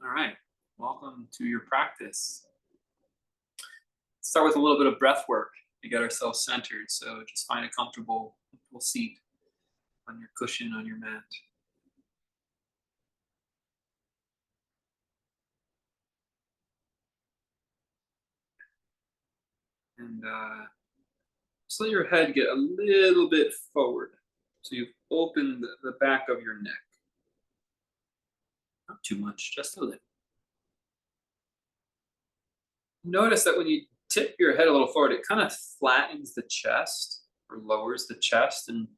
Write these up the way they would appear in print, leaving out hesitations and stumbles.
All right, welcome to your practice. Start with a little bit of breath work to get ourselves centered. So just find a comfortable seat on your cushion on your mat. And just let your head get a little bit forward. So you've opened the back of your neck. Not too much, just a little. Notice that when you tip your head a little forward, it kind of flattens the chest or lowers the chest, and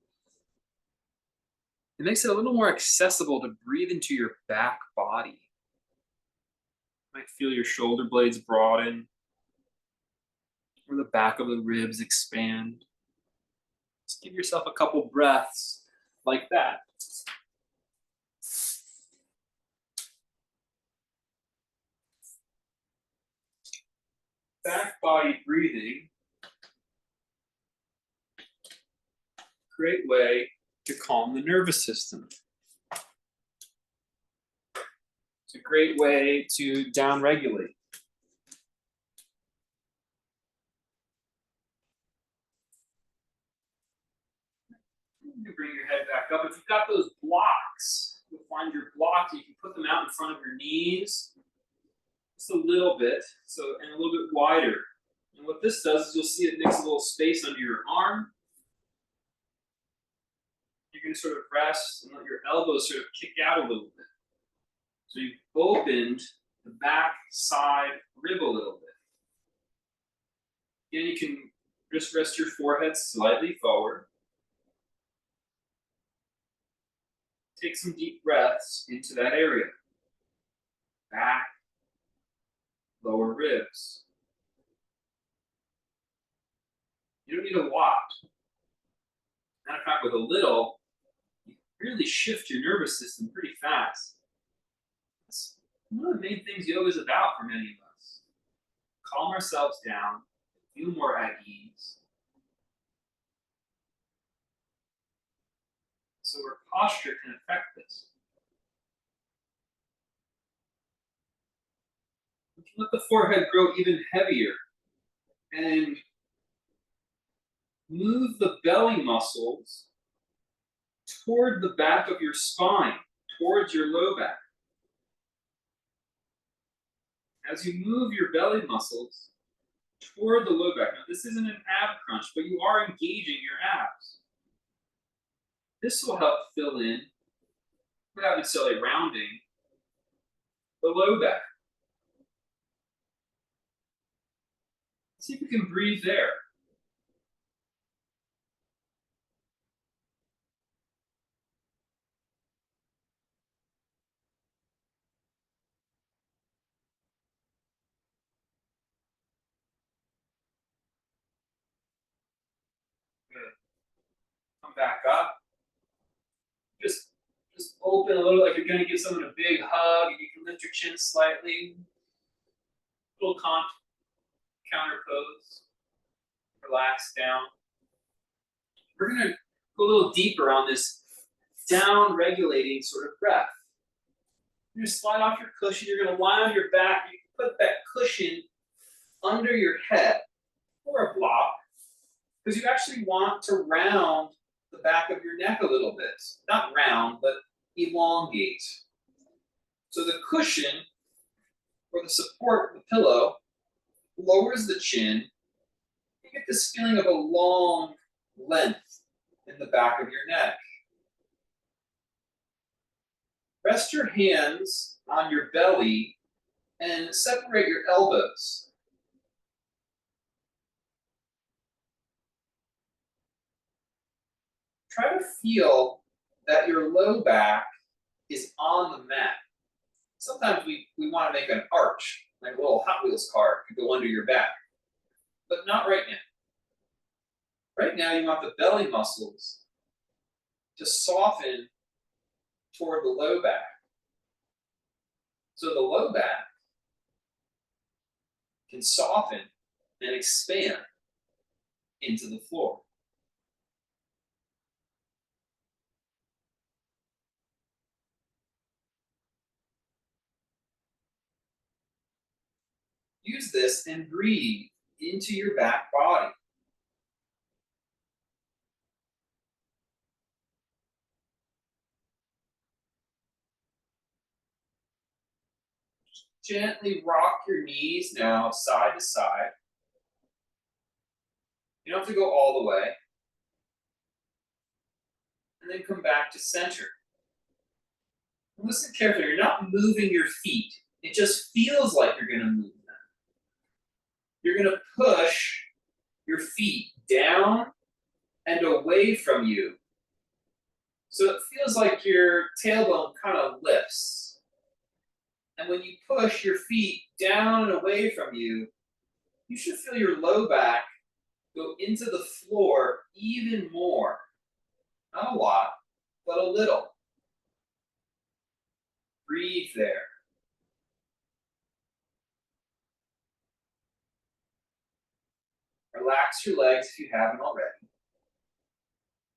it makes it a little more accessible to breathe into your back body. You might feel your shoulder blades broaden or the back of the ribs expand. Just give yourself a couple breaths like that. Back body breathing, great way to calm the nervous system. It's a great way to downregulate. You bring your head back up. If you've got those blocks, you'll find your blocks. You can put them out in front of your knees, just a little bit, and a little bit wider. And what this does is you'll see it makes a little space under your arm. You're going to sort of rest and let your elbows sort of kick out a little bit. So you've opened the back side rib a little bit. Again, you can just rest your forehead slightly forward. Take some deep breaths into that area. Back, lower ribs. You don't need a lot. Matter of fact, with a little, you really shift your nervous system pretty fast. That's one of the main things yoga is about for many of us. Calm ourselves down, feel more at ease. So our posture can affect this. We can let the forehead grow even heavier and move the belly muscles toward the back of your spine, towards your low back. As you move your belly muscles toward the low back, now this isn't an ab crunch, but you are engaging your abs. This will help fill in, without necessarily rounding, the low back. See if you can breathe there. Good. Come back up. Just open a little, like you're going to give someone a big hug. You can lift your chin slightly. Little counter pose. Relax down. We're going to go a little deeper on this down regulating sort of breath. You're going to slide off your cushion. You're going to lie on your back. You can put that cushion under your head or a block because you actually want to round the back of your neck a little bit. Not round, but elongate. So the cushion or the support, the pillow, lowers the chin. You get this feeling of a long length in the back of your neck. Rest your hands on your belly and separate your elbows. Try to feel that your low back is on the mat. Sometimes we want to make an arch, like a little Hot Wheels car to go under your back, but not right now. Right now, you want the belly muscles to soften toward the low back. So the low back can soften and expand into the floor. Use this and breathe into your back body. Gently rock your knees now side to side. You don't have to go all the way. And then come back to center. Listen carefully, you're not moving your feet. It just feels like you're gonna move them. You're gonna push your feet down and away from you. So it feels like your tailbone kind of lifts. And when you push your feet down and away from you, you should feel your low back go into the floor even more. Not a lot, but a little. Breathe there. Relax your legs if you haven't already.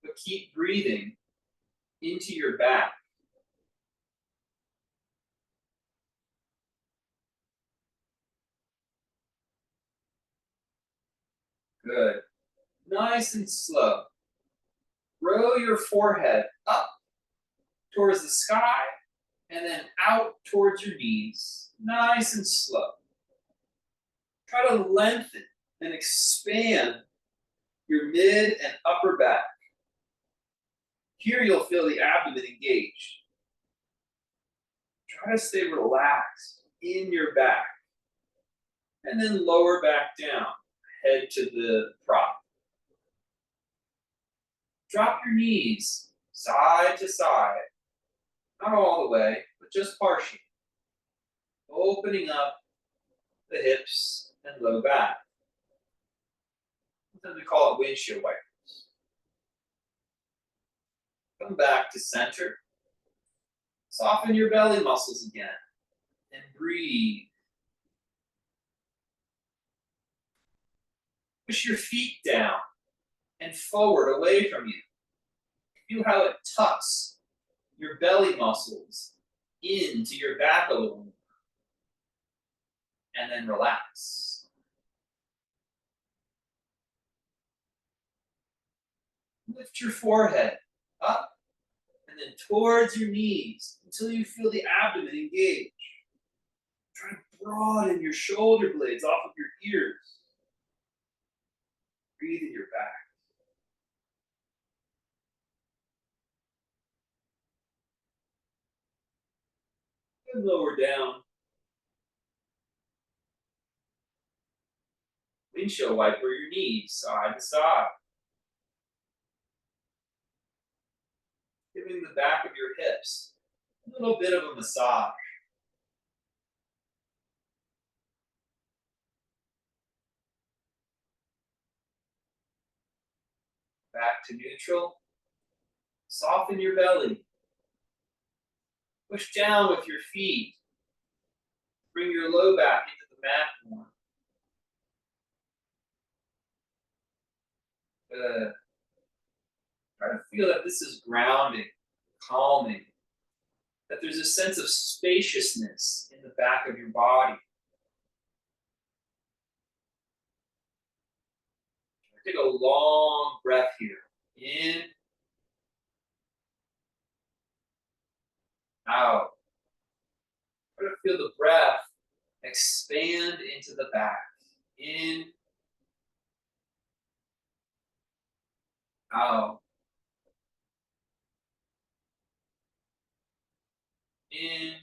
But keep breathing into your back. Good. Nice and slow. Roll your forehead up towards the sky and then out towards your knees. Nice and slow. Try to lengthen and expand your mid and upper back. Here you'll feel the abdomen engaged. Try to stay relaxed in your back. And then lower back down, head to the prop. Drop your knees side to side. Not all the way, but just partially. Opening up the hips and low back. Sometimes we call it windshield wipers. Come back to center. Soften your belly muscles again. And breathe. Push your feet down and forward away from you. Feel how it tucks your belly muscles into your back a little more. And then relax. Lift your forehead up and then towards your knees until you feel the abdomen engage. Try to broaden your shoulder blades off of your ears. Breathe in your back. And lower down. Windshield wiper your knees side to side. Giving the back of your hips a little bit of a massage. Back to neutral. Soften your belly. Push down with your feet. Bring your low back into the mat more. Good. Try to feel that this is grounding, calming, that there's a sense of spaciousness in the back of your body. Take a long breath here. In, out. Try to feel the breath expand into the back. In, out. In,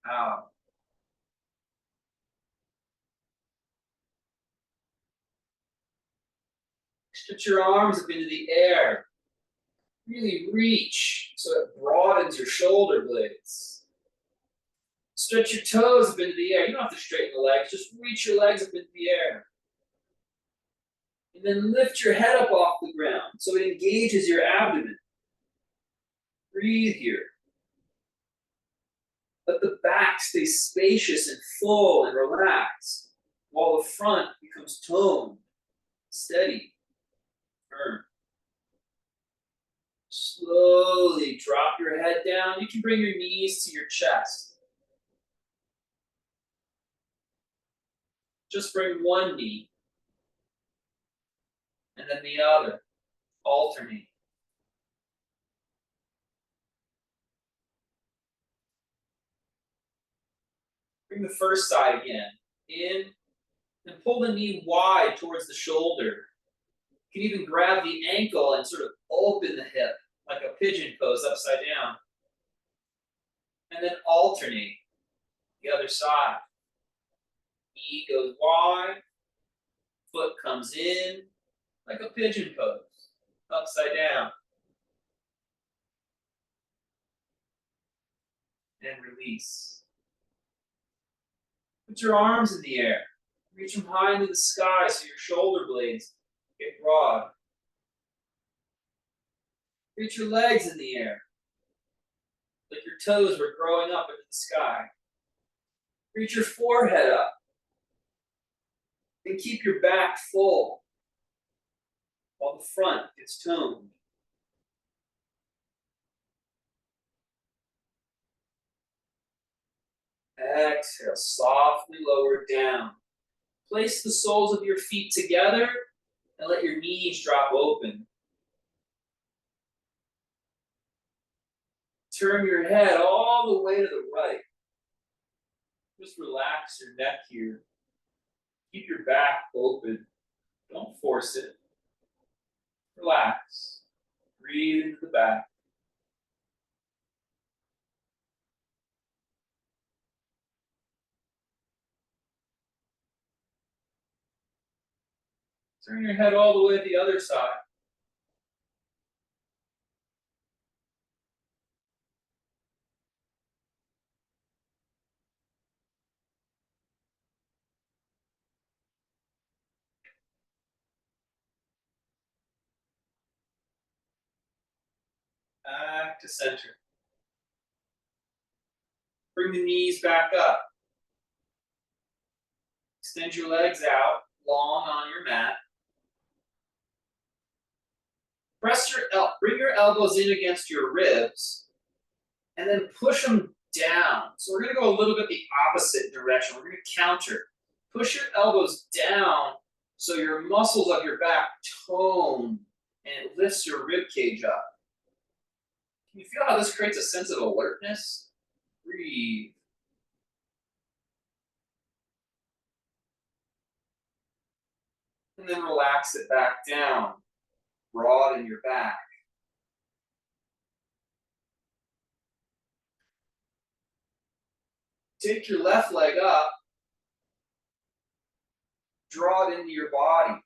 out. Stretch your arms up into the air. Really reach so it broadens your shoulder blades. Stretch your toes up into the air. You don't have to straighten the legs, just reach your legs up into the air. And then lift your head up off the ground so it engages your abdomen. Breathe here. Let the back stay spacious and full and relaxed, while the front becomes toned, steady, firm. Slowly drop your head down. You can bring your knees to your chest. Just bring one knee and then the other. Alternate. Bring the first side again. In and pull the knee wide towards the shoulder. You can even grab the ankle and sort of open the hip like a pigeon pose upside down. And then alternate the other side. Knee goes wide, foot comes in like a pigeon pose, upside down. And release. Put your arms in the air. Reach them high into the sky so your shoulder blades get broad. Reach your legs in the air, like your toes were growing up into the sky. Reach your forehead up. And keep your back full while the front gets toned. Exhale, softly lower down. Place the soles of your feet together and let your knees drop open. Turn your head all the way to the right. Just relax your neck here. Keep your back open. Don't force it. Relax. Breathe into the back. Turn your head all the way to the other side. Back to center. Bring the knees back up. Extend your legs out long on your mat. Bring your elbows in against your ribs and then push them down. So we're going to go a little bit the opposite direction. We're going to counter. Push your elbows down so your muscles of your back tone and it lifts your rib cage up. Can you feel how this creates a sense of alertness? Breathe. And then relax it back down. Broaden your back. Take your left leg up. Draw it into your body.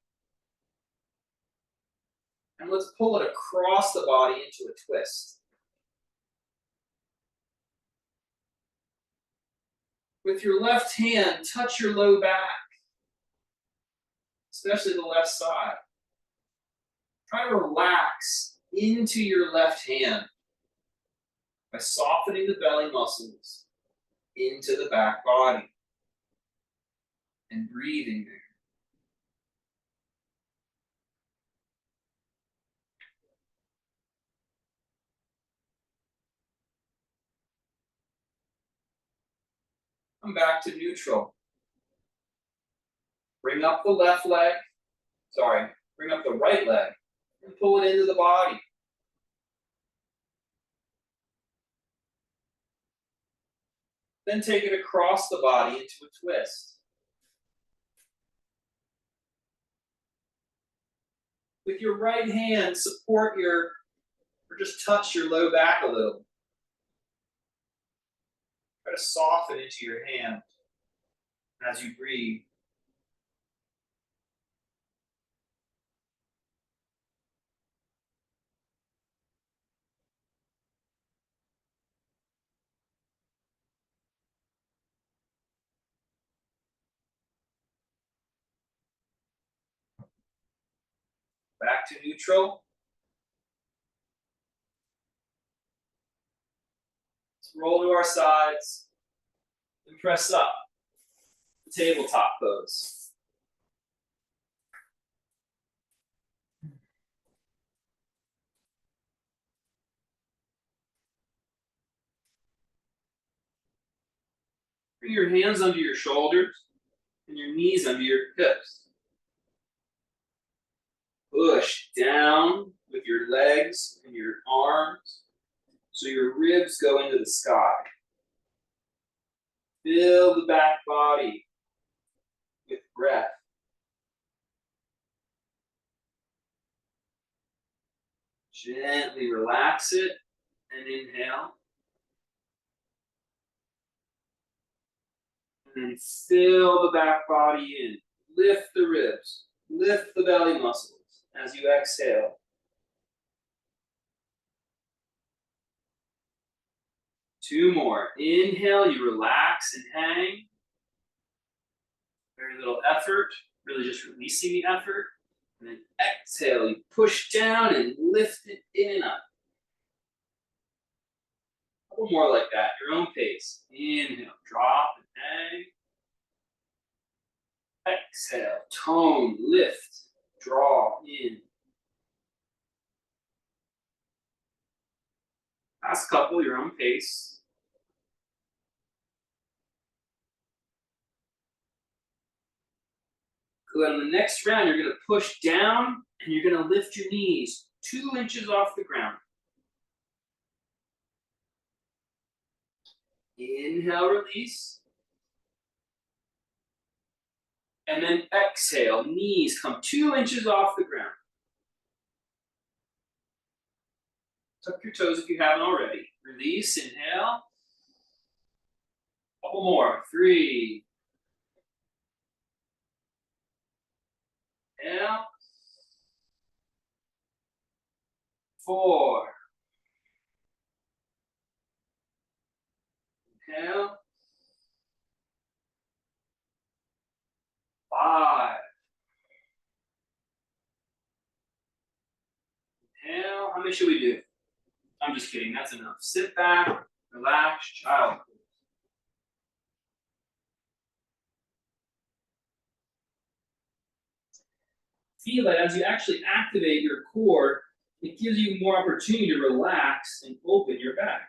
And let's pull it across the body into a twist. With your left hand, touch your low back, especially the left side. Try to relax into your left hand by softening the belly muscles into the back body and breathing there. Come back to neutral. Bring up the left leg, bring up the right leg and pull it into the body. Then take it across the body into a twist. With your right hand, support or just touch your low back a little. Try to soften into your hand as you breathe. Back to neutral. Let's roll to our sides and press up. Tabletop pose. Bring your hands under your shoulders and your knees under your hips. Push down with your legs and your arms so your ribs go into the sky. Fill the back body with breath. Gently relax it and inhale. And then fill the back body in. Lift the ribs. Lift the belly muscles as you exhale. Two more. Inhale, you relax and hang. Very little effort, really just releasing the effort. And then exhale, you push down and lift it in and up. A couple more like that, your own pace. Inhale, drop and hang. Exhale, tone, lift, draw in. Last couple, your own pace. Good. On the next round, you're going to push down and you're going to lift your knees 2 inches off the ground. Inhale, release. And then exhale, knees come 2 inches off the ground. Tuck your toes if you haven't already. Release, inhale. Couple more. 3. Inhale. 4. Inhale. 5. Inhale. How many should we do? I'm just kidding. That's enough. Sit back, relax, child pose. Feel that as you actually activate your core, it gives you more opportunity to relax and open your back.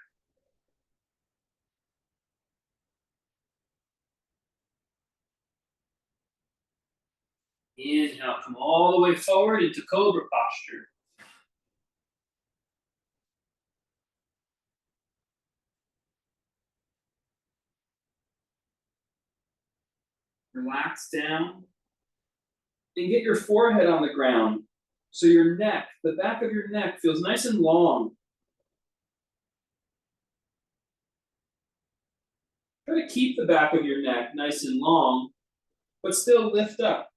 Inhale, come all the way forward into cobra posture. Relax down. And get your forehead on the ground so your neck, the back of your neck feels nice and long. Try to keep the back of your neck nice and long, but still lift up.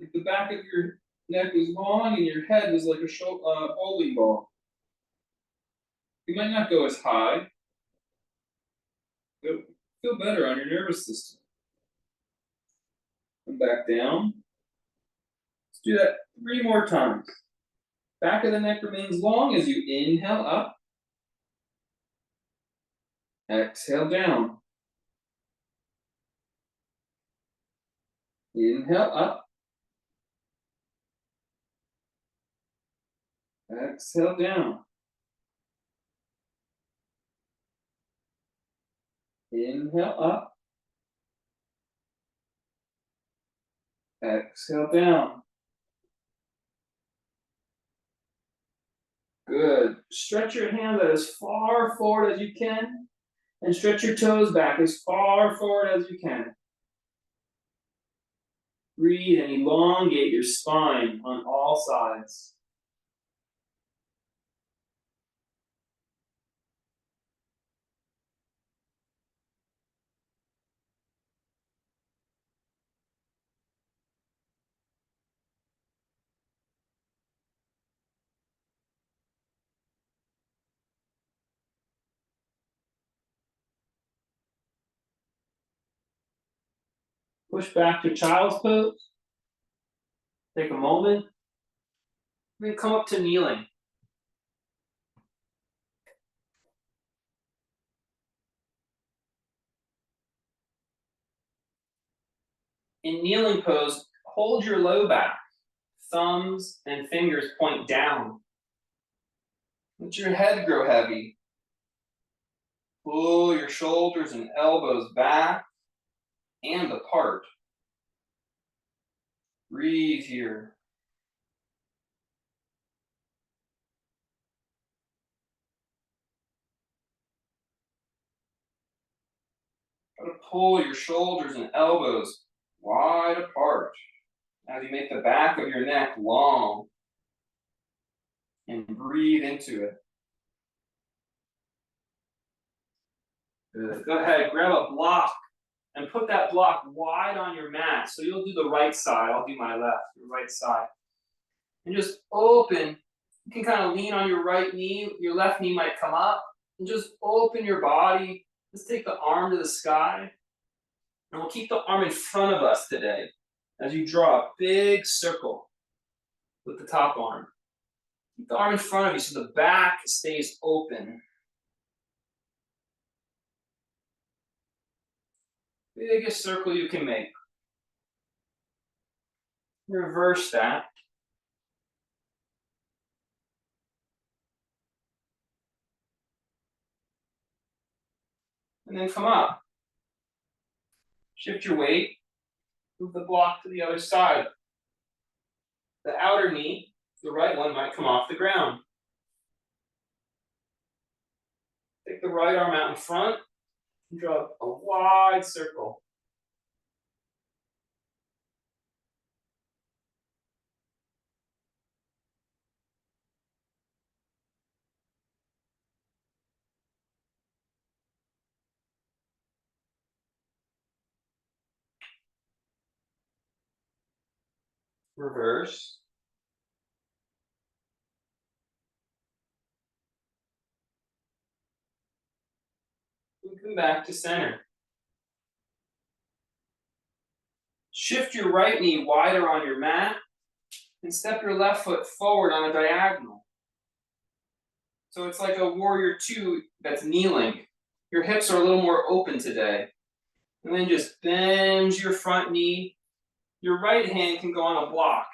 If the back of your neck was long and your head was like a bowling ball, you might not go as high. You'll feel better on your nervous system. Come back down. Let's do that 3 more times. Back of the neck remains long as you inhale up. Exhale down. Inhale up. Exhale down. Inhale up. Exhale down. Good. Stretch your hands out as far forward as you can, and stretch your toes back as far forward as you can. Breathe and elongate your spine on all sides. Push back to child's pose. Take a moment. Then come up to kneeling. In kneeling pose, hold your low back. Thumbs and fingers point down. Let your head grow heavy. Pull your shoulders and elbows back and apart. Breathe here. Try to pull your shoulders and elbows wide apart as you make the back of your neck long and breathe into it. Good. Go ahead, grab a block and put that block wide on your mat. So you'll do the right side, I'll do my left, your right side. And just open. You can kind of lean on your right knee, your left knee might come up, and just open your body. Let's take the arm to the sky. And we'll keep the arm in front of us today as you draw a big circle with the top arm. Keep the arm in front of you so the back stays open. Biggest circle you can make. Reverse that. And then come up. Shift your weight. Move the block to the other side. The outer knee, the right one, might come off the ground. Take the right arm out in front and draw a wide circle. Reverse. And come back to center. Shift your right knee wider on your mat and step your left foot forward on a diagonal. So it's like a warrior two that's kneeling. Your hips are a little more open today. And then just bend your front knee. Your right hand can go on a block.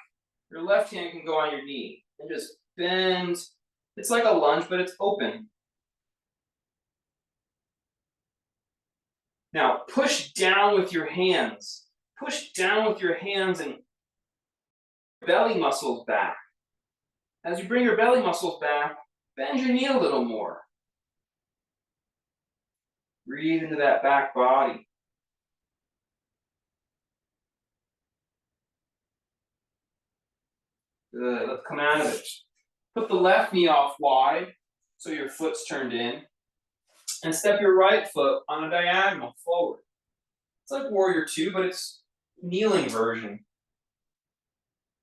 Your left hand can go on your knee. And just bend. It's like a lunge, but it's open. Now push down with your hands. Push down with your hands and belly muscles back. As you bring your belly muscles back, bend your knee a little more. Breathe into that back body. Good, let's come out of it. Put the left knee off wide, so your foot's turned in. And step your right foot on a diagonal forward. It's like warrior two, but it's kneeling version.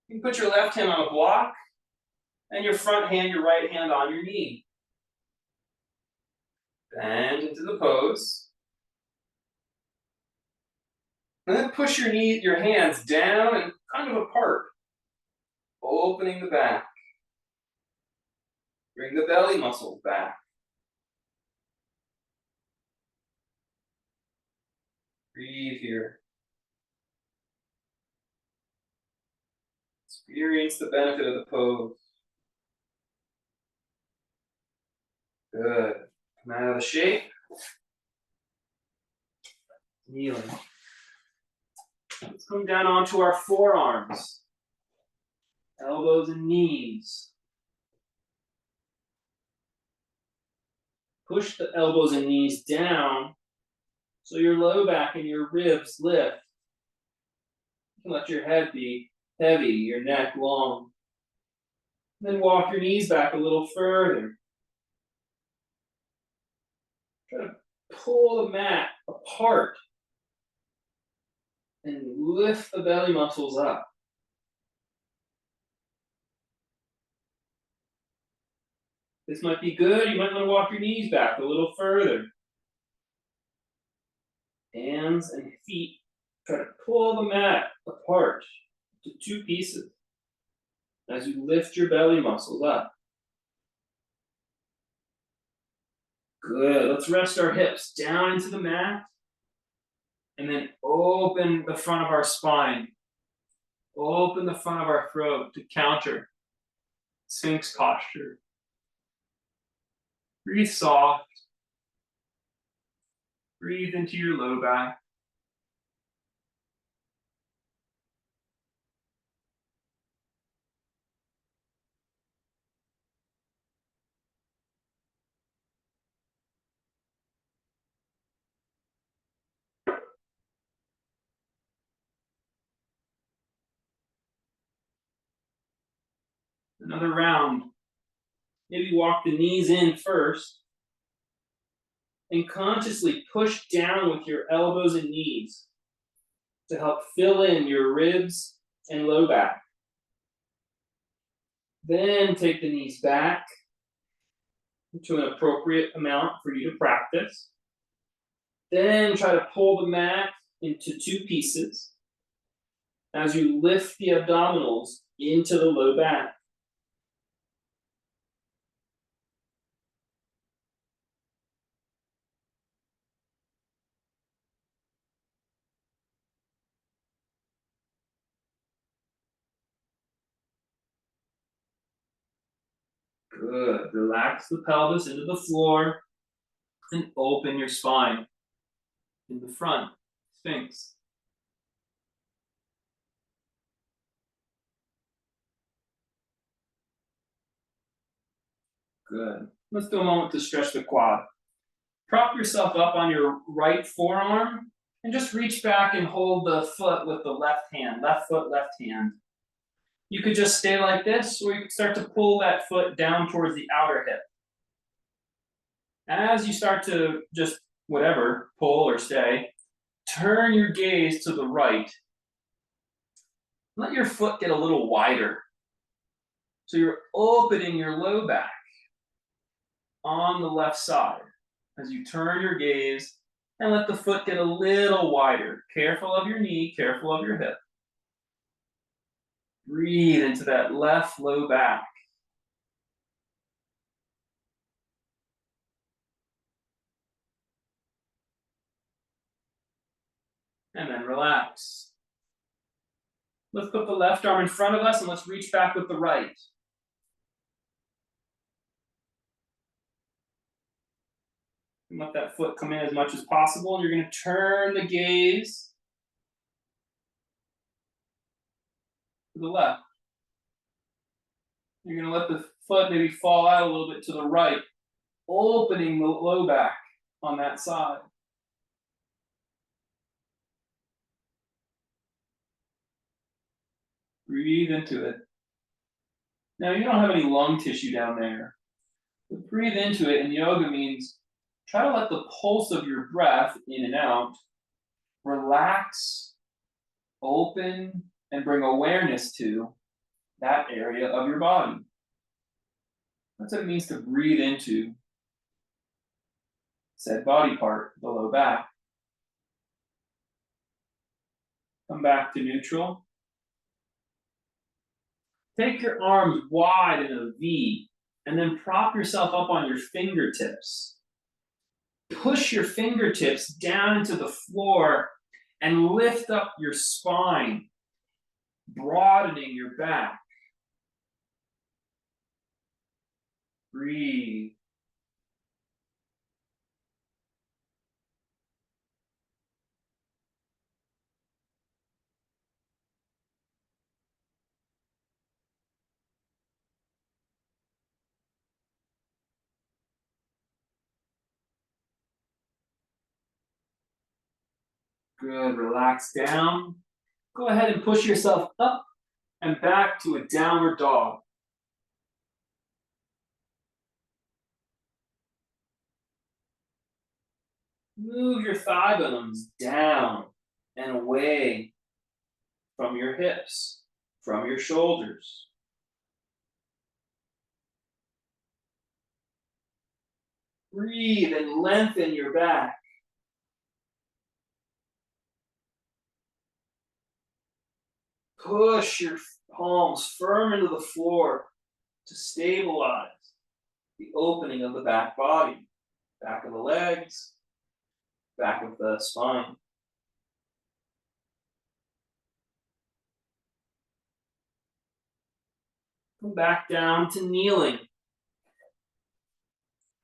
You can put your left hand on a block, and your front hand, your right hand on your knee. Bend into the pose. And then push your hands down and kind of apart. Opening the back. Bring the belly muscles back. Breathe here. Experience the benefit of the pose. Good. Come out of the shape. Kneeling. Let's come down onto our forearms. Elbows and knees. Push the elbows and knees down so your low back and your ribs lift. You can let your head be heavy, your neck long. Then walk your knees back a little further. Try to pull the mat apart and lift the belly muscles up. This might be good. You might want to walk your knees back a little further. Hands and feet. Try to pull the mat apart to two pieces as you lift your belly muscles up. Good. Let's rest our hips down into the mat and then open the front of our spine. Open the front of our throat to counter Sphinx posture. Breathe soft. Breathe into your low back. Another round. Maybe walk the knees in first and consciously push down with your elbows and knees to help fill in your ribs and low back. Then take the knees back to an appropriate amount for you to practice. Then try to pull the mat into two pieces as you lift the abdominals into the low back. Good. Relax the pelvis into the floor and open your spine in the front, Sphinx. Good. Let's do a moment to stretch the quad. Prop yourself up on your right forearm and just reach back and hold the foot with the left hand, left foot, left hand. You could just stay like this, or you could start to pull that foot down towards the outer hip. As you start to just, whatever, pull or stay, turn your gaze to the right. Let your foot get a little wider. So you're opening your low back on the left side as you turn your gaze and let the foot get a little wider. Careful of your knee, careful of your hip. Breathe into that left low back. And then relax. Let's put the left arm in front of us and let's reach back with the right. And let that foot come in as much as possible. And you're going to turn the gaze to the left. You're going to let the foot maybe fall out a little bit to the right, opening the low back on that side. Breathe into it. Now, you don't have any lung tissue down there, but breathe into it. And yoga means try to let the pulse of your breath in and out relax, open, and bring awareness to that area of your body. That's what it means to breathe into said body part, the low back. Come back to neutral. Take your arms wide in a V, and then prop yourself up on your fingertips. Push your fingertips down into the floor and lift up your spine, broadening your back. Breathe. Good, relax down. Go ahead and push yourself up and back to a downward dog. Move your thigh bones down and away from your hips, from your shoulders. Breathe and lengthen your back. Push your palms firm into the floor to stabilize the opening of the back body, back of the legs, back of the spine. Come back down to kneeling.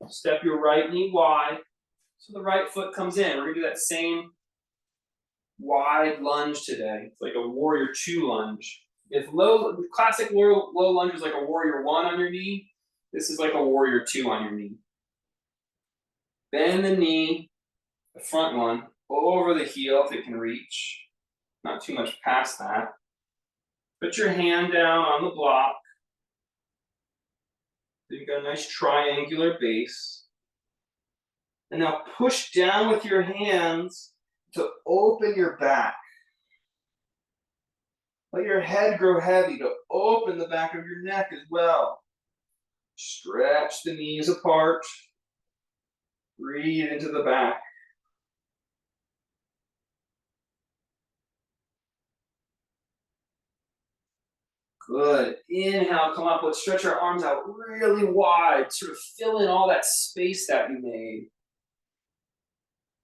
Step your right knee wide So the right foot comes in. We're gonna do that same wide lunge today. It's like a warrior 2 lunge. If classic low lunge is like a warrior 1 on your knee, this is like a warrior 2 on your knee. Bend the knee, the front one, over the heel if it can reach. Not too much past that. Put your hand down on the block. So you've got a nice triangular base. And now push down with your hands to open your back. Let your head grow heavy to open the back of your neck as well. Stretch the knees apart. Breathe into the back. Good. Inhale, come up. Let's stretch our arms out really wide, sort of fill in all that space that you made.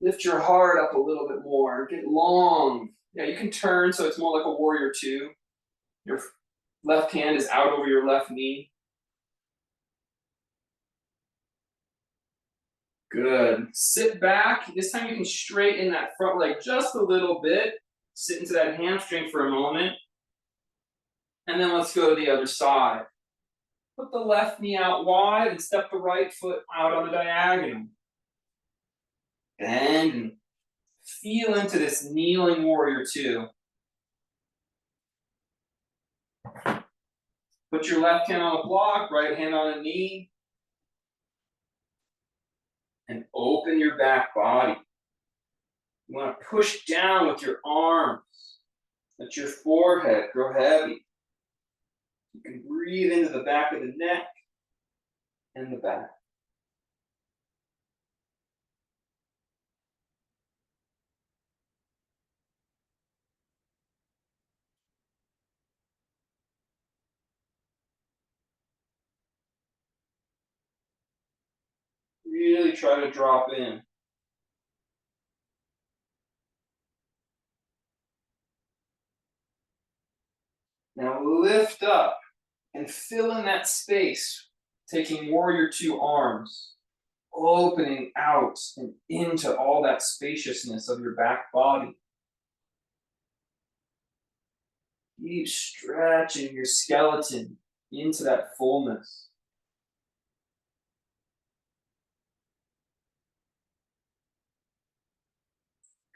Lift your heart up a little bit more. Get long. Yeah, you can turn so it's more like a warrior 2. Your left hand is out over your left knee. Good. Sit back. This time you can straighten that front leg just a little bit. Sit into that hamstring for a moment. And then let's go to the other side. Put the left knee out wide and step the right foot out on the diagonal. Bend and feel into this kneeling warrior 2. Put your left hand on the block, right hand on a knee. And open your back body. You want to push down with your arms. Let your forehead grow heavy. You can breathe into the back of the neck and the back. Really try to drop in. Now lift up and fill in that space, taking warrior 2 arms, opening out and into all that spaciousness of your back body. Keep stretching your skeleton into that fullness.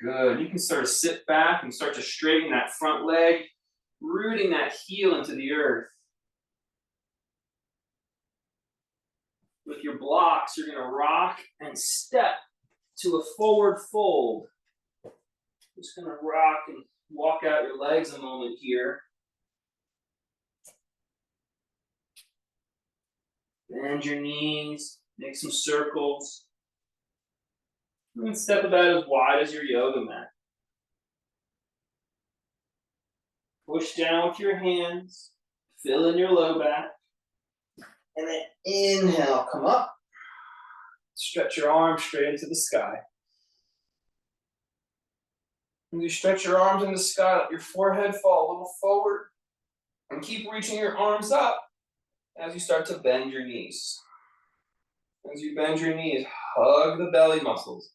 Good. You can start to sit back and start to straighten that front leg, rooting that heel into the earth. With your blocks, you're going to rock and step to a forward fold. Just going to rock and walk out your legs a moment here. Bend your knees, make some circles. And step about as wide as your yoga mat. Push down with your hands, fill in your low back. And then inhale, come up. Stretch your arms straight into the sky. When you stretch your arms in the sky, let your forehead fall a little forward. And keep reaching your arms up as you start to bend your knees. As you bend your knees, hug the belly muscles,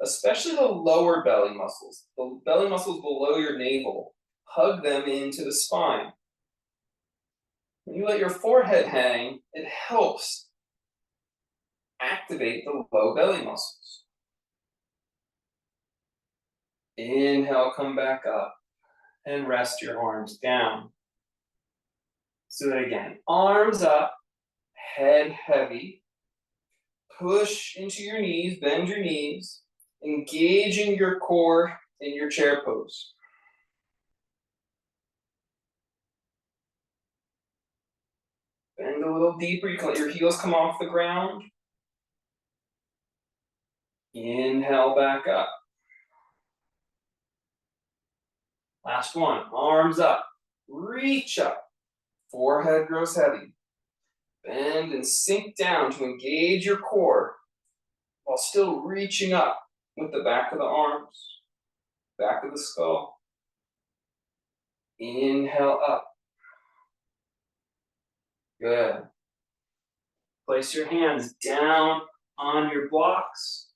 especially the lower belly muscles, the belly muscles below your navel. Hug them into the spine. When you let your forehead hang, it helps activate the low belly muscles. Inhale, come back up and rest your arms down. So that again, arms up, head heavy. Push into your knees, bend your knees, engaging your core in your chair pose. Bend a little deeper. You can let your heels come off the ground. Inhale back up. Last one, arms up, reach up. Forehead grows heavy. Bend and sink down to engage your core while still reaching up with the back of the arms, back of the skull. Inhale up. Good. Place your hands down on your blocks.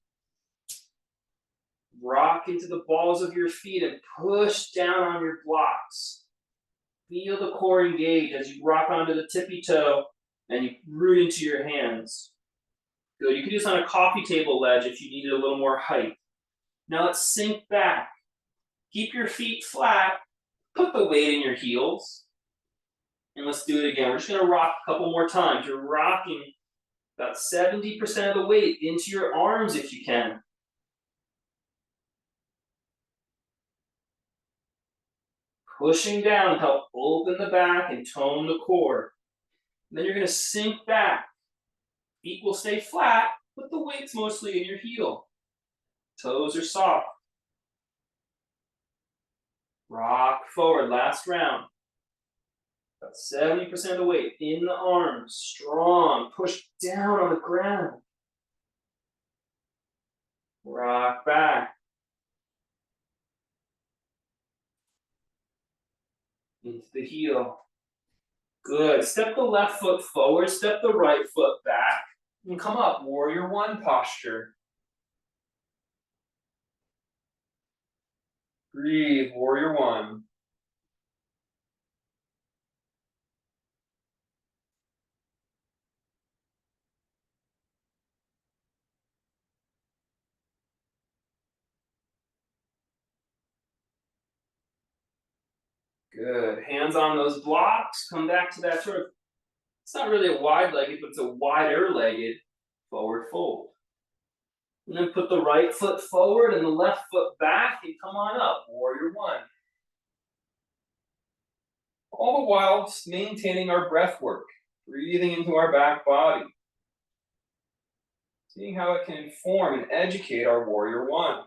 Rock into the balls of your feet and push down on your blocks. Feel the core engage as you rock onto the tippy toe and you root into your hands. Good. You can do this on a coffee table ledge if you needed a little more height. Now let's sink back. Keep your feet flat. Put the weight in your heels. And let's do it again. We're just going to rock a couple more times. You're rocking about 70% of the weight into your arms if you can. Pushing down to help open the back and tone the core. And then you're going to sink back. Feet will stay flat, but the weight's mostly in your heel. Toes are soft. Rock forward, last round. About 70% of the weight in the arms, strong. Push down on the ground. Rock back. Into the heel. Good. Step the left foot forward, step the right foot back, and come up, warrior one posture. Breathe, warrior one. Good. Hands on those blocks. Come back to that sort of, it's not really a wide-legged, but it's a wider-legged forward fold. And then put the right foot forward and the left foot back and come on up, warrior one. All the while maintaining our breath work, breathing into our back body. Seeing how it can inform and educate our warrior one.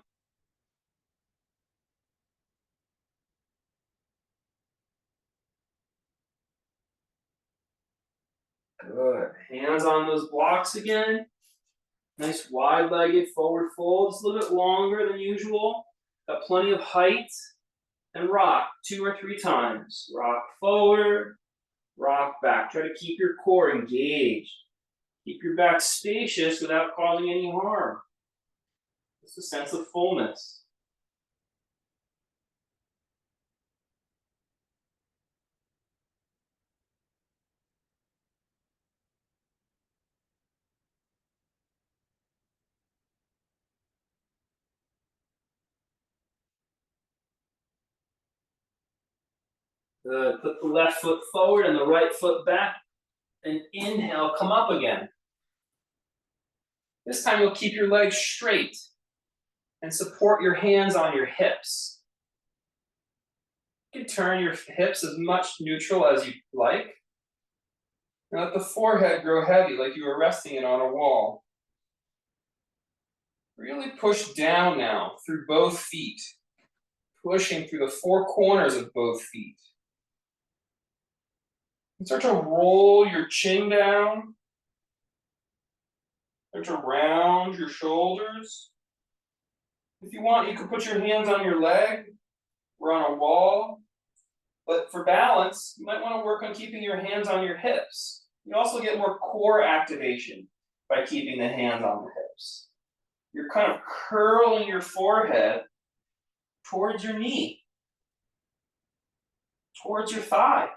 Good. Hands on those blocks again. Nice wide-legged forward fold. It's a little bit longer than usual. Got plenty of height. And rock 2 or 3 times. Rock forward, rock back. Try to keep your core engaged. Keep your back spacious without causing any harm. It's a sense of fullness. Good. Put the left foot forward and the right foot back. And inhale, come up again. This time you'll keep your legs straight and support your hands on your hips. You can turn your hips as much neutral as you like. And let the forehead grow heavy like you were resting it on a wall. Really push down now through both feet. Pushing through the 4 corners of both feet. And start to roll your chin down. Start to round your shoulders. If you want, you can put your hands on your leg or on a wall. But for balance, you might want to work on keeping your hands on your hips. You also get more core activation by keeping the hands on the hips. You're kind of curling your forehead towards your knee, towards your thigh.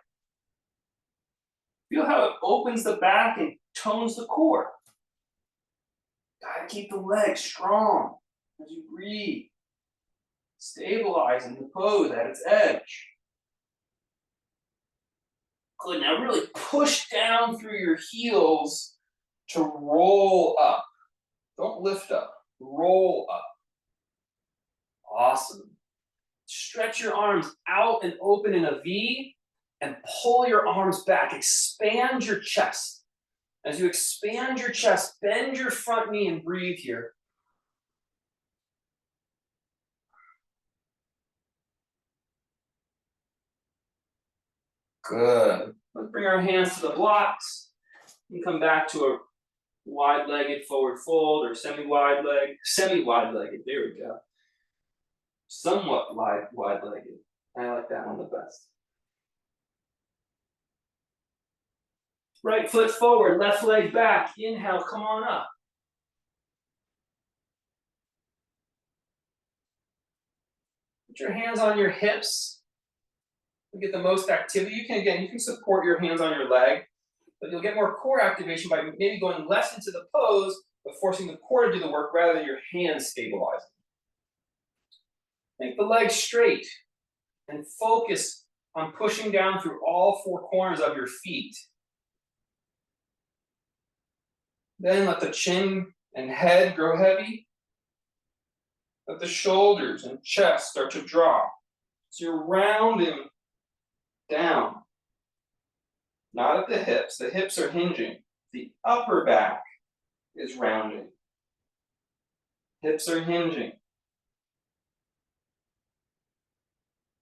Feel how it opens the back and tones the core. Gotta keep the legs strong as you breathe, stabilizing the pose at its edge. Good, now really push down through your heels to roll up. Don't lift up, roll up. Awesome. Stretch your arms out and open in a V and pull your arms back. Expand your chest. As you expand your chest, bend your front knee and breathe here. Good. Let's bring our hands to the blocks and come back to a wide-legged forward fold or semi-wide-legged. There we go. Somewhat wide-legged. I like that one the best. Right foot forward, left leg back. Inhale, come on up. Put your hands on your hips to get the most activity. You can support your hands on your leg, but you'll get more core activation by maybe going less into the pose, but forcing the core to do the work rather than your hands stabilizing. Make the legs straight and focus on pushing down through all four corners of your feet. Then let the chin and head grow heavy. Let the shoulders and chest start to drop. So you're rounding down, not at the hips. The hips are hinging. The upper back is rounding. Hips are hinging.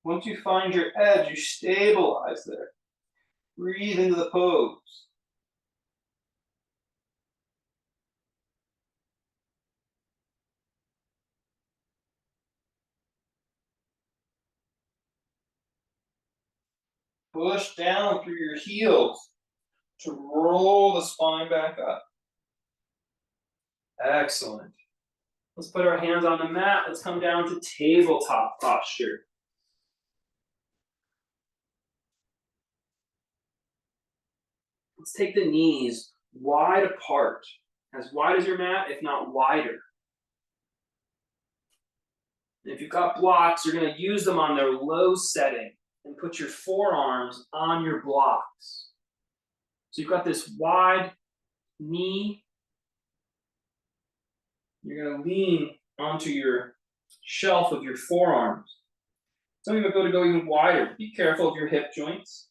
Once you find your edge, you stabilize there. Breathe into the pose. Push down through your heels to roll the spine back up. Excellent. Let's put our hands on the mat. Let's come down to tabletop posture. Let's take the knees wide apart, as wide as your mat, if not wider. If you've got blocks, you're going to use them on their low setting and put your forearms on your blocks. So you've got this wide knee. You're going to lean onto your shelf of your forearms. Some of you are go even wider. Be careful of your hip joints.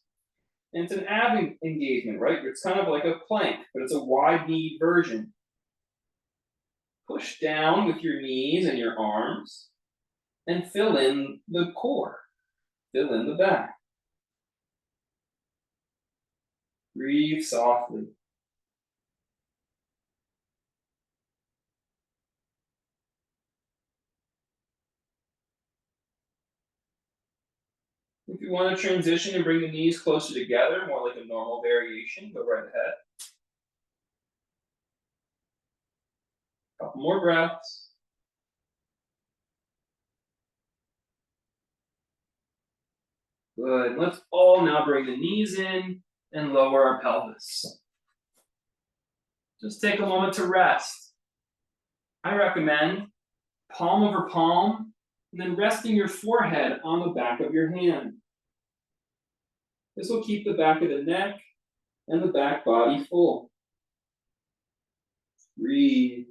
And it's an ab engagement, right? It's kind of like a plank, but it's a wide knee version. Push down with your knees and your arms and fill in the core. Fill in the back. Breathe softly. If you want to transition and bring the knees closer together, more like a normal variation, go right ahead. Couple more breaths. Good. Let's all now bring the knees in and lower our pelvis. Just take a moment to rest. I recommend palm over palm, and then resting your forehead on the back of your hand. This will keep the back of the neck and the back body full. Breathe.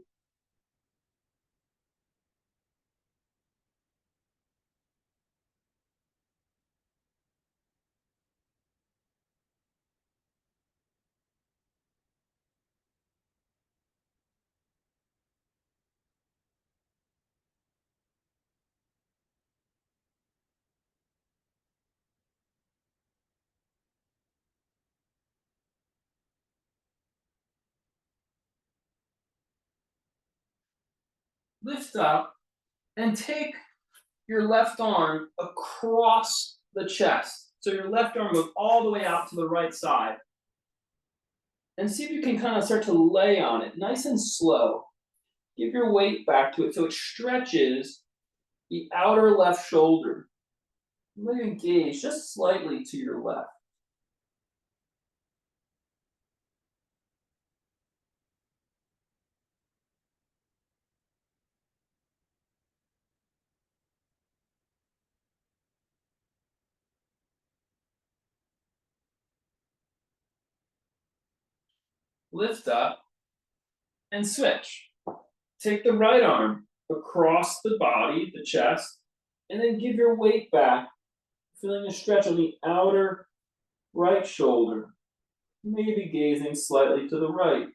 Lift up and take your left arm across the chest. So your left arm goes all the way out to the right side. And see if you can kind of start to lay on it, nice and slow. Give your weight back to it so it stretches the outer left shoulder. Let it engage just slightly to your left. Lift up and switch. Take the right arm across the body, the chest, and then give your weight back, feeling a stretch on the outer right shoulder, maybe gazing slightly to the right.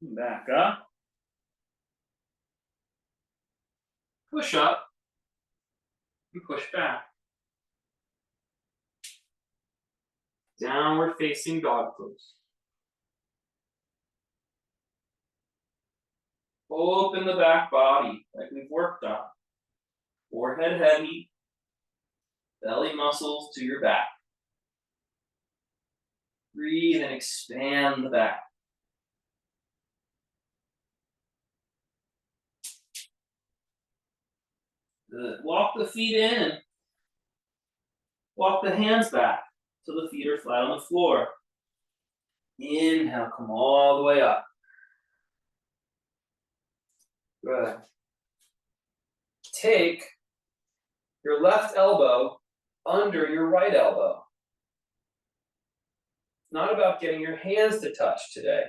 Back up. Push up and push back. Downward facing dog pose. Open the back body like we've worked on. Forehead heavy, belly muscles to your back. Breathe and expand the back. Good. Walk the feet in. Walk the hands back so the feet are flat on the floor. Inhale, come all the way up. Good. Take your left elbow under your right elbow. It's not about getting your hands to touch today.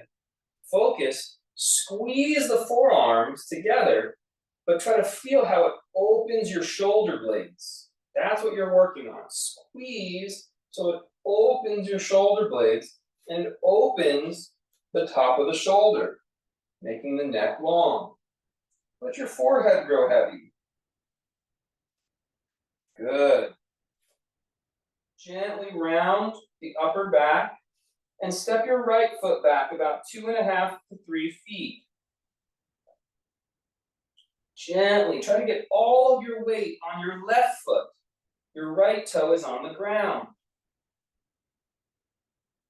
Focus, squeeze the forearms together, but try to feel how it opens your shoulder blades. That's what you're working on. Squeeze so it opens your shoulder blades and opens the top of the shoulder, making the neck long. Let your forehead grow heavy. Good. Gently round the upper back and step your right foot back about 2.5 to 3 feet. Gently, try to get all of your weight on your left foot. Your right toe is on the ground.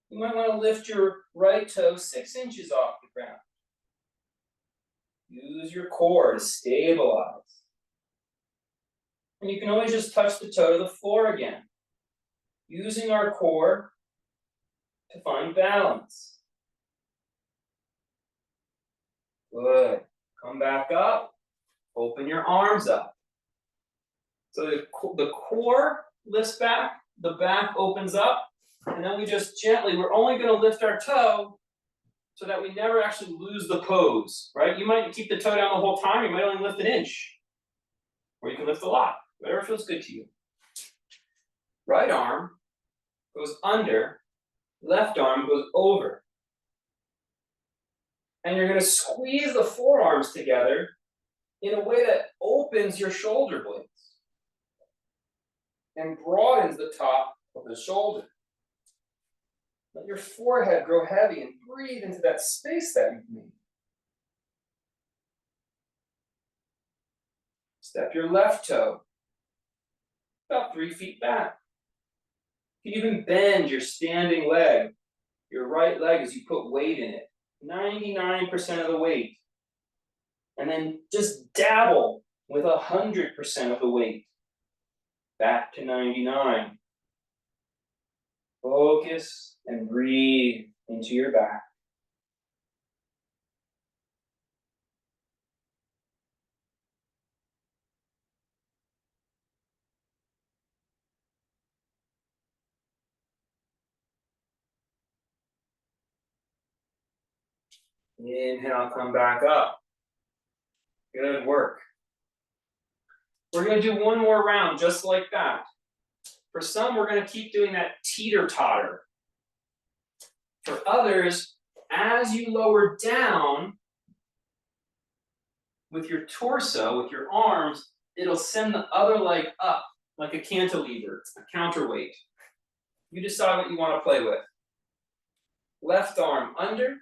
You might want to lift your right toe 6 inches off the ground. Use your core to stabilize. And you can always just touch the toe to the floor again, using our core to find balance. Good. Come back up. Open your arms up. So the core lifts back, the back opens up, and then we just gently, we're only going to lift our toe so that we never actually lose the pose, right? You might keep the toe down the whole time, you might only lift an inch, or you can lift a lot, whatever feels good to you. Right arm goes under, left arm goes over. And you're going to squeeze the forearms together in a way that opens your shoulder blades and broadens the top of the shoulder. Let your forehead grow heavy and breathe into that space that you've made. Step your left toe about 3 feet back. You can even bend your standing leg, your right leg, as you put weight in it, 99% of the weight. And then just dabble with 100% of the weight. Back to 99. Focus and breathe into your back. Inhale, come back up. Good work. We're going to do one more round just like that. For some, we're going to keep doing that teeter-totter. For others, as you lower down with your torso, with your arms, it'll send the other leg up like a cantilever, a counterweight. You decide what you want to play with. Left arm under,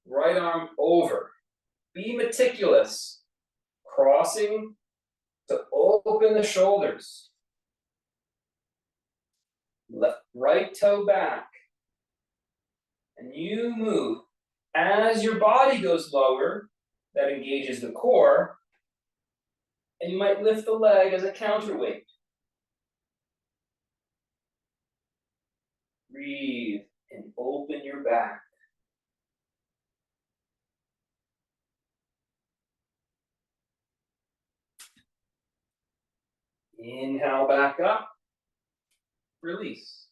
right arm over. Be meticulous, crossing to open the shoulders. Right toe back. And you move. As your body goes lower, that engages the core, and you might lift the leg as a counterweight. Breathe and open your back. Inhale back up. Release.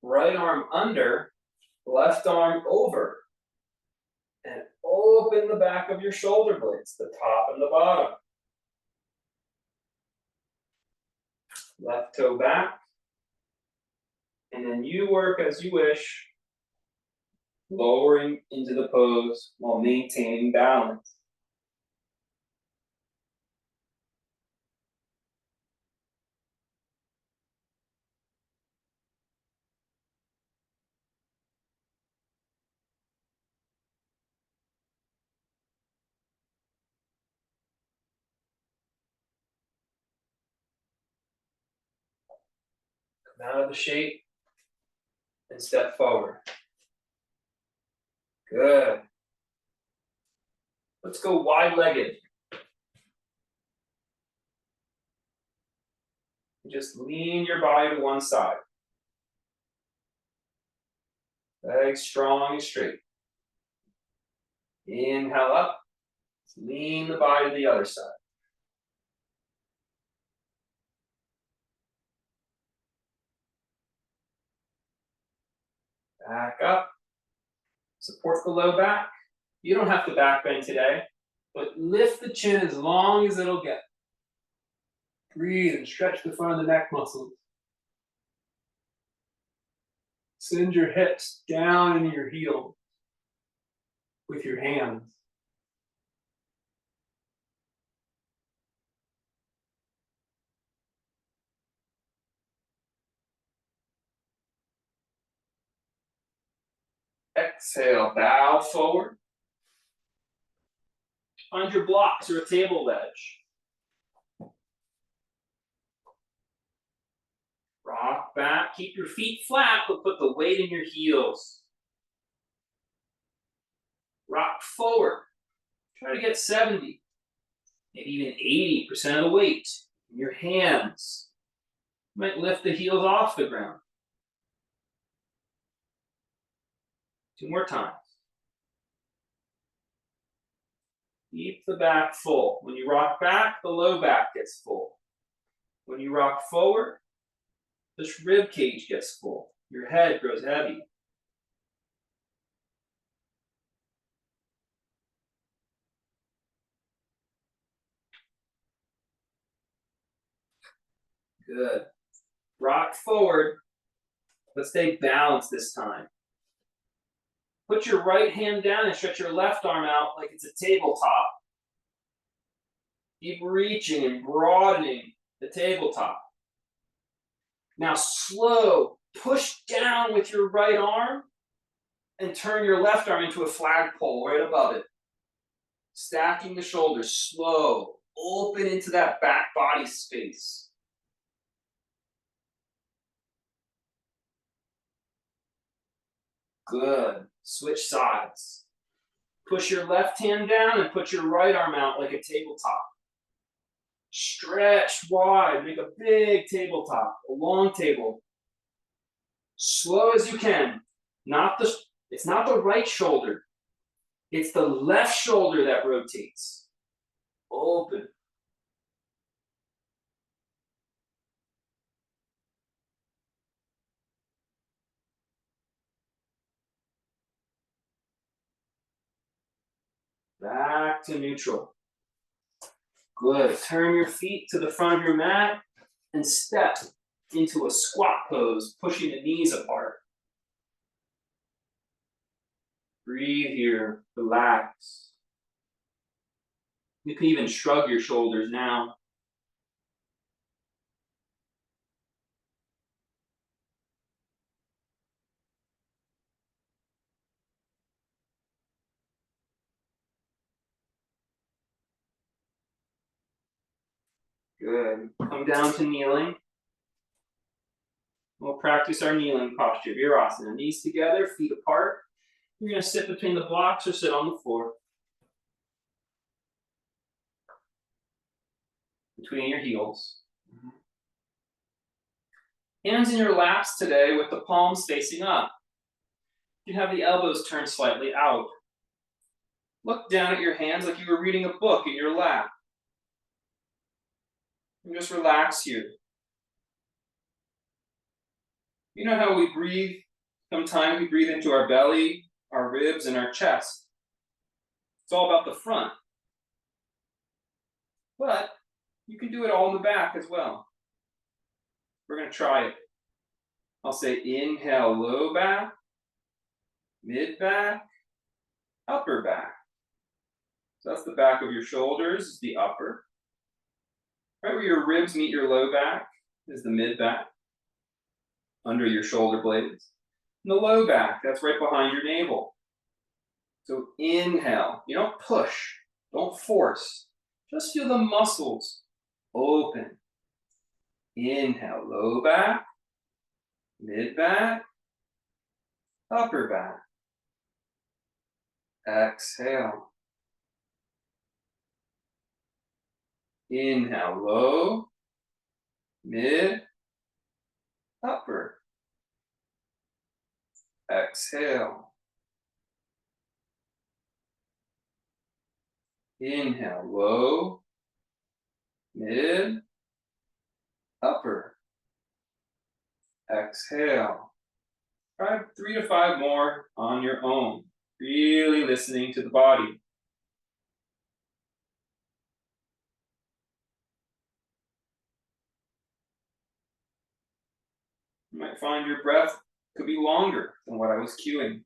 Right arm under, left arm over. And open the back of your shoulder blades, the top and the bottom. Left toe back. And then you work as you wish, lowering into the pose while maintaining balance. Come out of the shape and step forward. Good. Let's go wide-legged. Just lean your body to one side. Legs strong and straight. Inhale up. Lean the body to the other side. Back up. Support the low back. You don't have to back bend today, but lift the chin as long as it'll get. Breathe and stretch the front of the neck muscles. Send your hips down into your heels with your hands. Exhale, bow forward. Find your blocks or a table ledge. Rock back, keep your feet flat, but put the weight in your heels. Rock forward. Try to get 70, maybe even 80% of the weight in your hands. You might lift the heels off the ground. 2 more times. Keep the back full. When you rock back, the low back gets full. When you rock forward, this rib cage gets full. Your head grows heavy. Good. Rock forward, but stay balanced this time. Put your right hand down and stretch your left arm out like it's a tabletop. Keep reaching and broadening the tabletop. Now slow, push down with your right arm and turn your left arm into a flagpole right above it. Stacking the shoulders, slow, open into that back body space. Good. Switch sides. Push your left hand down and put your right arm out like a tabletop. Stretch wide, make a big tabletop, a long table. Slow as you can. It's not the right shoulder. It's the left shoulder that rotates. Open. Back to neutral. Good. Turn your feet to the front of your mat and step into a squat pose, pushing the knees apart. Breathe here. Relax. You can even shrug your shoulders now. Good. Come down to kneeling. We'll practice our kneeling posture. Virasana. Knees together, feet apart. You're going to sit between the blocks or sit on the floor. Between your heels. Hands in your laps today with the palms facing up. You can have the elbows turned slightly out. Look down at your hands like you were reading a book in your lap. And just relax here. You know how we breathe? Sometimes we breathe into our belly, our ribs, and our chest. It's all about the front. But you can do it all in the back as well. We're going to try it. I'll say inhale, low back, mid back, upper back. So that's the back of your shoulders, is the upper. Right where your ribs meet your low back is the mid back, under your shoulder blades. And the low back, that's right behind your navel. So inhale, you don't push, don't force. Just feel the muscles open. Inhale, low back, mid back, upper back. Exhale. Inhale, low, mid, upper. Exhale. Inhale, low, mid, upper. Exhale. Try 3 to 5 more on your own. Really listening to the body. You might find your breath could be longer than what I was cueing.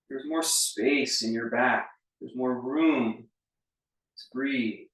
There's more space in your back. There's more room to breathe.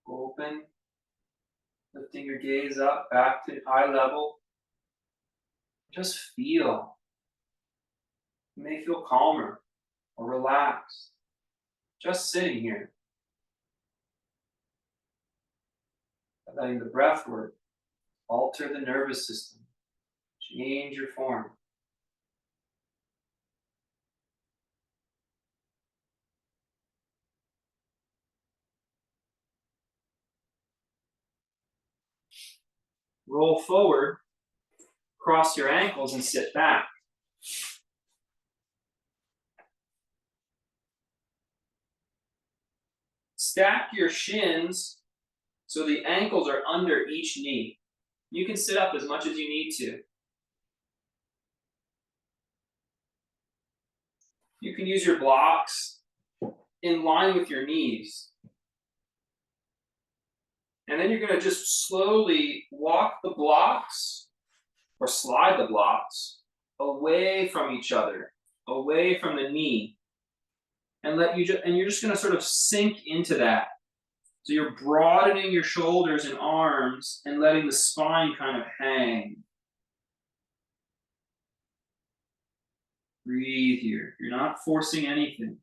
Open, lifting your gaze up back to eye level. Just feel. You may feel calmer or relaxed. Just sitting here. Letting the breath work alter the nervous system. Change your form. Roll forward, cross your ankles and sit back. Stack your shins so the ankles are under each knee. You can sit up as much as you need to. You can use your blocks in line with your knees. And then you're going to just slowly walk the blocks or slide the blocks away from each other, away from the knee. And you're just going to sort of sink into that. So you're broadening your shoulders and arms and letting the spine kind of hang. Breathe here. You're not forcing anything.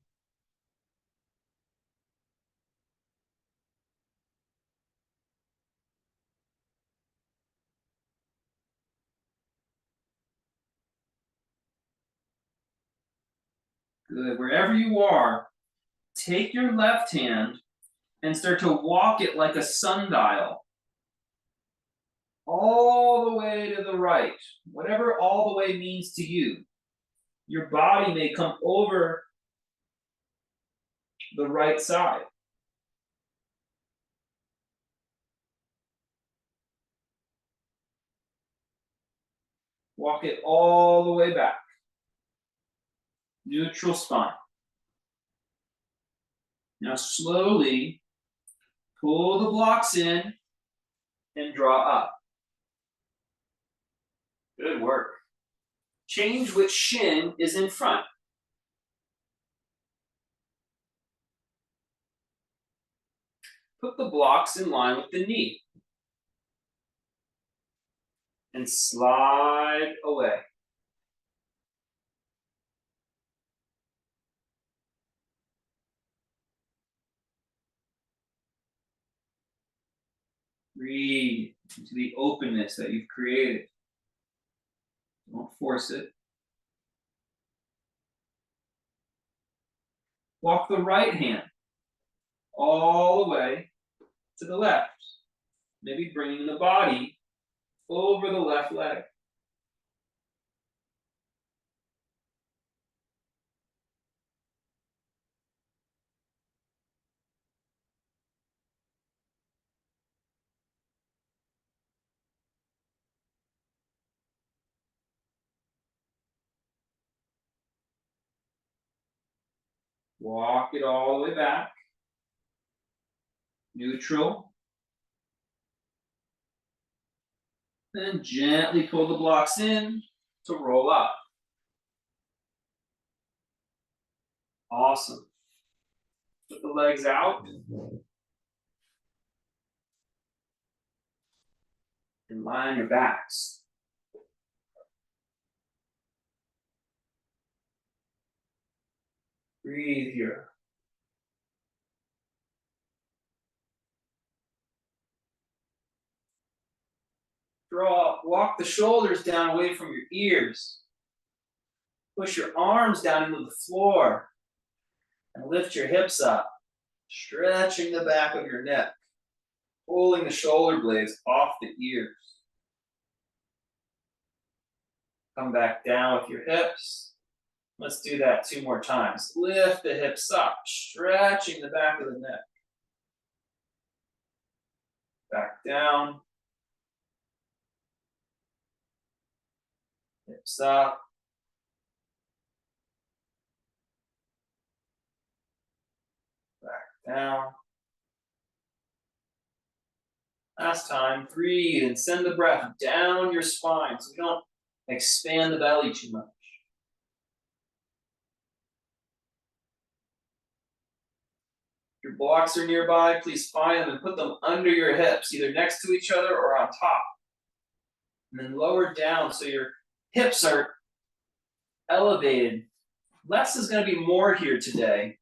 Good. Wherever you are, take your left hand and start to walk it like a sundial. All the way to the right. Whatever all the way means to you. Your body may come over the right side. Walk it all the way back. Neutral spine. Now slowly pull the blocks in and draw up. Good work. Change which shin is in front. Put the blocks in line with the knee. And slide away. Breathe into the openness that you've created. Don't force it. Walk the right hand all the way to the left. Maybe bringing the body over the left leg. Walk it all the way back. neutral. Then gently pull the blocks in to roll up. Awesome. Put the legs out. And line your backs. Breathe here. Walk the shoulders down away from your ears. Push your arms down into the floor and lift your hips up, stretching the back of your neck, pulling the shoulder blades off the ears. Come back down with your hips. Let's do that 2 more times. Lift the hips up, stretching the back of the neck. Back down. Hips up. Back down. Last time, breathe and send the breath down your spine so we don't expand the belly too much. If your blocks are nearby, please find them and put them under your hips, either next to each other or on top. And then lower down so your hips are elevated. Less is going to be more here today.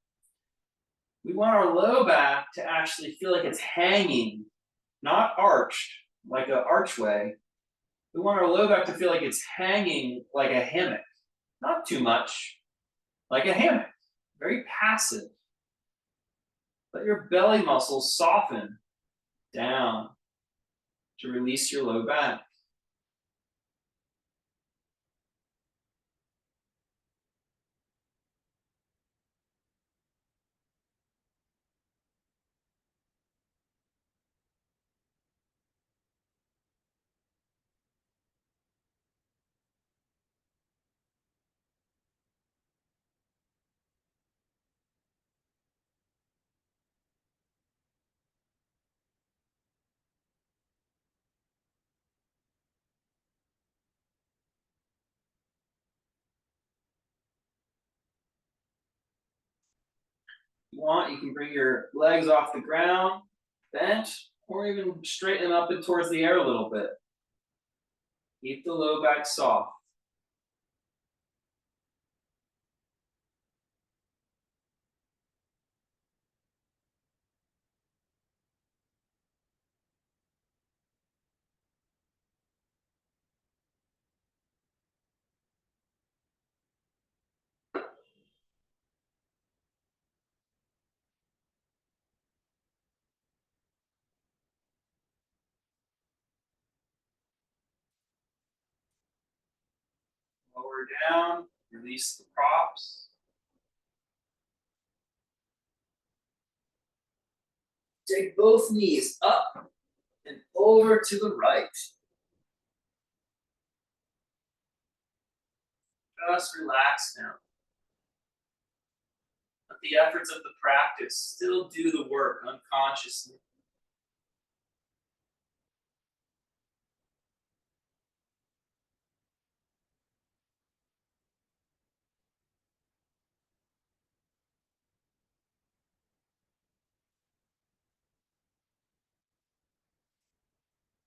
We want our low back to actually feel like it's hanging, not arched, like an archway. We want our low back to feel like it's hanging like a hammock. Not too much, like a hammock. Very passive. Let your belly muscles soften down to release your low back. If you want, you can bring your legs off the ground, bent, or even straighten them up and towards the air a little bit. Keep the low back soft. Lower down, release the props. Take both knees up and over to the right. Just relax now. Let the efforts of the practice still do the work unconsciously.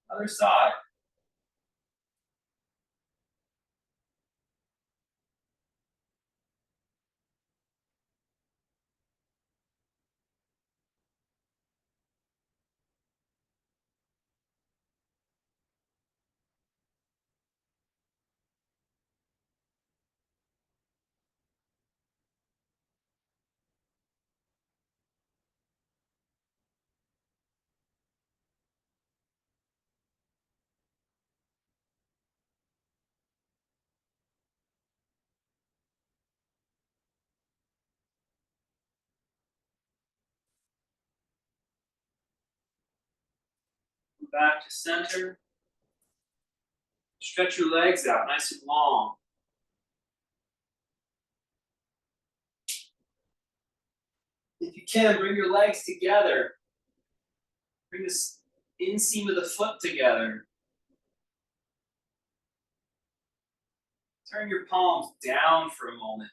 Other side. Back to center. Stretch your legs out nice and long. If you can, bring your legs together Bring this inseam of the foot together. Turn your palms down for a moment.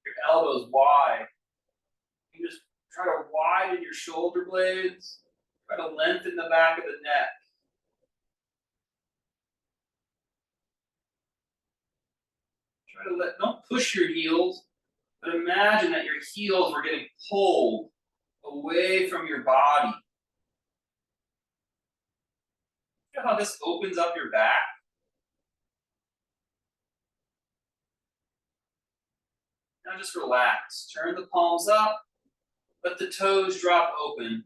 Your elbows wide. You just try to widen your shoulder blades. Try to lengthen the back of the neck. Don't push your heels, but imagine that your heels were getting pulled away from your body. Feel how this opens up your back? Now just relax. Turn the palms up. Let the toes drop open.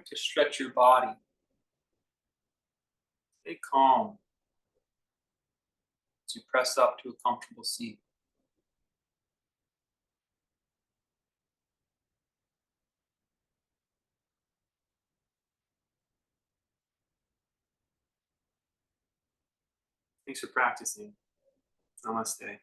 to stretch your body. Stay calm as you press up to a comfortable seat. Thanks for practicing. Namaste.